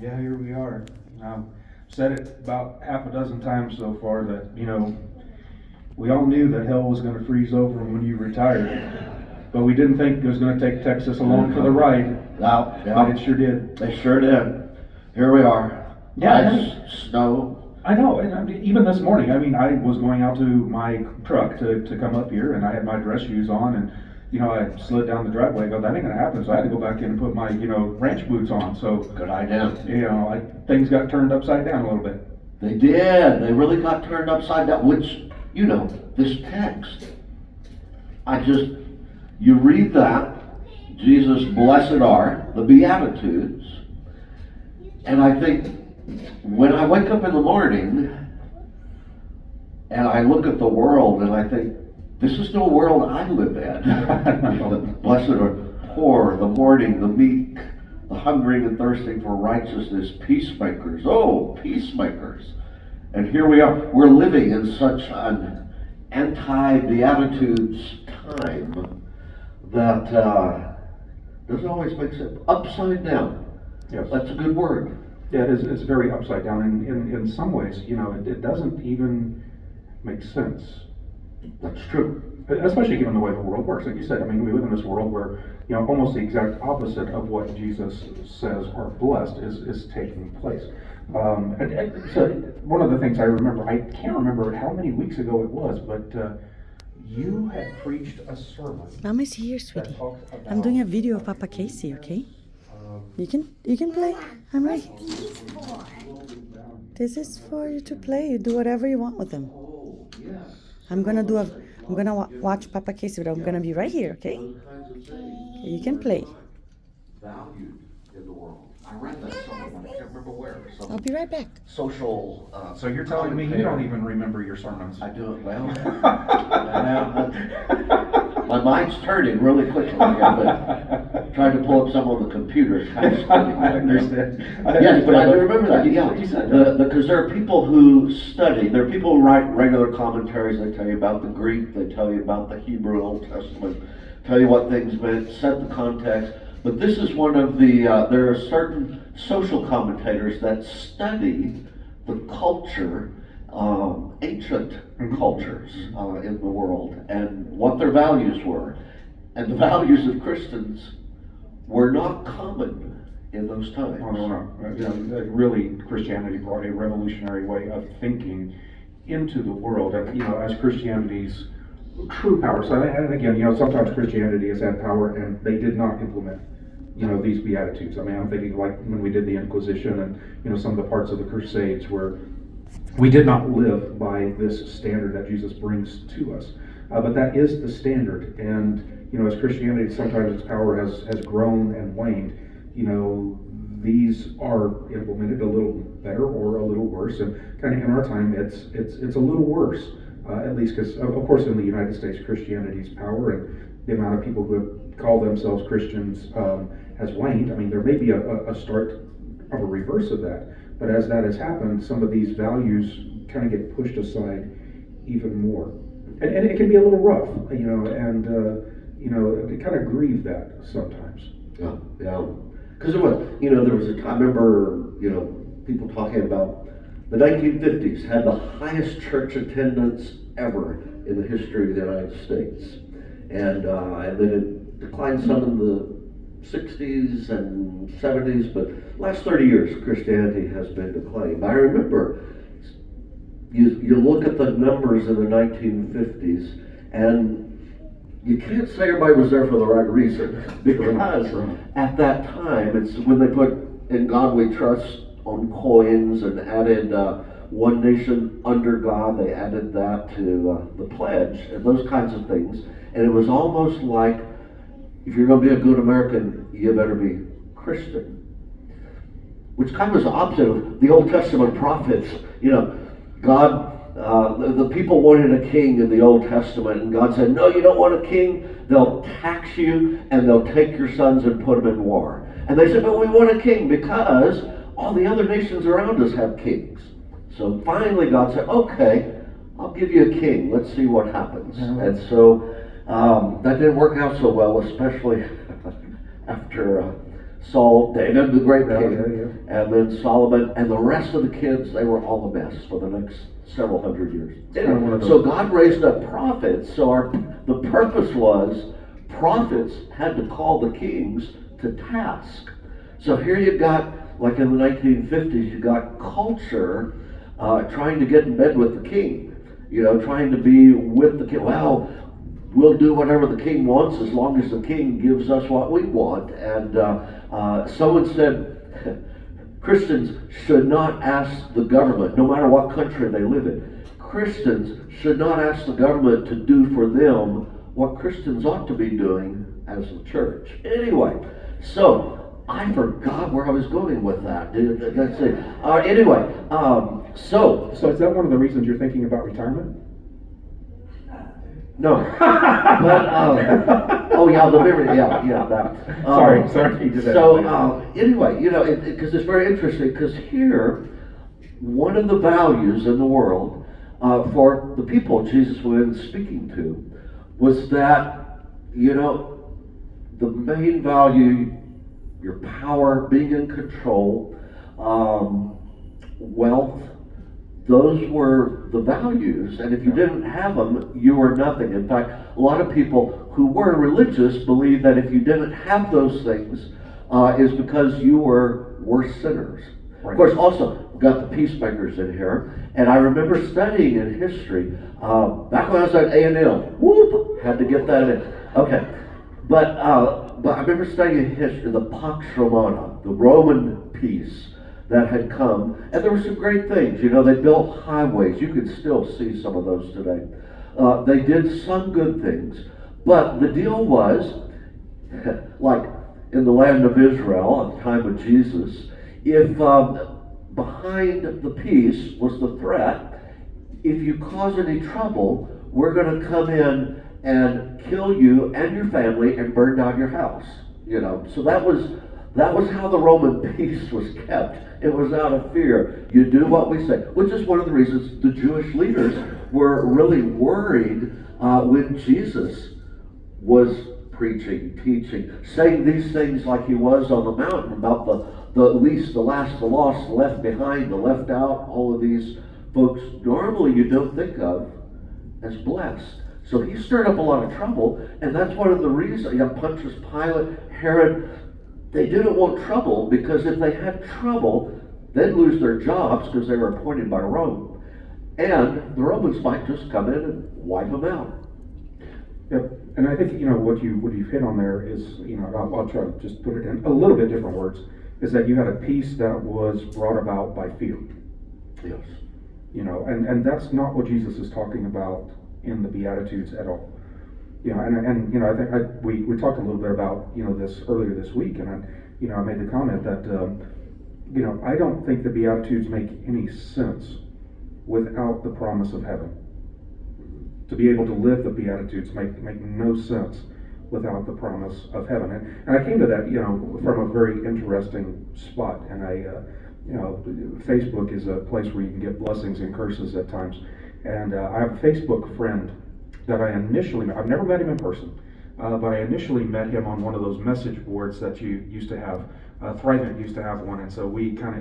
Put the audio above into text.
Yeah, here we are. I've said it about half a dozen times so far that, we all knew that hell was going to freeze over when you retired. But we didn't think it was going to take Texas along for the ride. No, But it sure did. they sure did. Here we are. Yeah, Ice, snow. I know. And even this morning, I was going out to my truck to come up here, and I had my dress shoes on, and I slid down the driveway. I go, that ain't gonna happen. So I had to go back in and put my ranch boots on. So Good idea. things got turned upside down a little bit. They did. They really got turned upside down, which, this text, you read that, Jesus, blessed are the Beatitudes, and I think when I wake up in the morning and I look at the world and I think, this is no world I live in. Blessed are poor, the mourning, the meek, the hungering and thirsting for righteousness, peacemakers. Oh, peacemakers. And here we are. We're living in such an anti-Beatitudes time that doesn't always make sense. Upside down. Yes. That's a good word. Yeah, it's very upside down. In some ways, it doesn't even make sense. That's true. Especially given the way the world works. Like you said, we live in this world where, almost the exact opposite of what Jesus says are blessed is taking place. And so one of the things I remember, I can't remember how many weeks ago it was, but you had preached a sermon. Mama's here, sweetie. I'm doing a video of Papa Casey, okay? You can play. I'm right. This is for you to play. You do whatever you want with them. I'm gonna watch Papa Casey, but I'm gonna be right here, okay? You can play. Valued in the world. I read that somewhere, but I can't remember where. I'll be right back. Social. So you're telling me you don't even remember your sermons? I do it well. My mind's turning really quickly. I'm trying to pull up some on the computer. It's kind of studying. I understand. Yes, but I do remember that. Yeah, You said that. because there are people who study. There are people who write regular commentaries. They tell you about the Greek. They tell you about the Hebrew Old Testament. Tell you what things meant. Set the context. But this is one of the. There are certain social commentators that study the culture. Ancient cultures in the world and what their values were. And the values of Christians were not common in those times. Oh, no. Really, Christianity brought a revolutionary way of thinking into the world. As Christianity's true power. So, and again, sometimes Christianity has had power and they did not implement these Beatitudes. I'm thinking like when we did the Inquisition and, some of the parts of the Crusades where we did not live by this standard that Jesus brings to us. But that is the standard. And, as Christianity, sometimes its power has grown and waned. These are implemented a little better or a little worse. And kind of in our time, it's a little worse. At least because, of course, in the United States, Christianity's power and the amount of people who have called themselves Christians has waned. There may be a start of a reverse of that. But as that has happened, some of these values kind of get pushed aside even more. And it can be a little rough, and they kind of grieve that sometimes. Yeah. Because there was a time, I remember, people talking about the 1950s had the highest church attendance ever in the history of the United States. And then it declined some in the 60s and 70s, but last 30 years Christianity has been declining. But I remember you look at the numbers in the 1950s and you can't say everybody was there for the right reason, because at that time it's when they put "In God We Trust" on coins and added "One Nation Under God." They added that to the pledge and those kinds of things, and it was almost like, if you're going to be a good American, you better be Christian. Which kind of was the opposite of the Old Testament prophets. God, the people wanted a king in the Old Testament, and God said, no, you don't want a king. They'll tax you, and they'll take your sons and put them in war. And they said, but we want a king because all the other nations around us have kings. So finally God said, okay, I'll give you a king. Let's see what happens. And so that didn't work out so well, especially after Saul, David, the great Yeah, king, yeah, and then Solomon, and the rest of the kids, they were all a mess for the next several hundred years. Kind of one of those- So God raised up prophets, so the purpose was prophets had to call the kings to task. So here you got, like in the 1950s, you got culture trying to get in bed with the king, trying to be with the king. Well, we'll do whatever the king wants as long as the king gives us what we want. And someone said Christians should not ask the government, no matter what country they live in, Christians should not ask the government to do for them what Christians ought to be doing as the church. Anyway, so I forgot where I was going with that. Let's see. Anyway, so So is that one of the reasons you're thinking about retirement? no, but oh yeah, the memory, yeah, that. Sorry, you did that. So anyway, because it's very interesting. Because here, one of the values in the world for the people Jesus was speaking to was that the main value, your power, being in control, wealth. Those were the values, and if you didn't have them, you were nothing. In fact, a lot of people who were religious believed that if you didn't have those things, is because you were worse sinners. Right. Of course, also, we've got the peacemakers in here, and I remember studying in history, back when I was at A&M, whoop, had to get that in. Okay, but I remember studying in history, the Pax Romana, the Roman peace that had come, and there were some great things. They built highways. You can still see some of those today. They did some good things, but the deal was, like in the land of Israel at the time of Jesus, if behind the peace was the threat, if you cause any trouble, we're going to come in and kill you and your family and burn down your house. So that was how the Roman peace was kept. It was out of fear. You do what we say, which is one of the reasons the Jewish leaders were really worried when Jesus was preaching, teaching, saying these things like he was on the mountain about the least, the last, the lost, the left behind, the left out, all of these folks normally you don't think of as blessed. So he stirred up a lot of trouble, and that's one of the reasons. Pontius Pilate, Herod, they didn't want trouble, because if they had trouble, they'd lose their jobs because they were appointed by Rome. And the Romans might just come in and wipe them out. Yep. And I think, what you've hit on there is, I'll try to just put it in a little bit different words, is that you had a peace that was brought about by fear. Yes. And that's not what Jesus is talking about in the Beatitudes at all. I think we talked a little bit about, this earlier this week, and I made the comment that, I don't think the Beatitudes make any sense without the promise of heaven. To be able to live the Beatitudes make no sense without the promise of heaven. And I came to that, from a very interesting spot. And Facebook is a place where you can get blessings and curses at times. And I have a Facebook friend that I initially met. I've never met him in person, but I initially met him on one of those message boards that you used to have. Thrivent used to have one, and so we kind of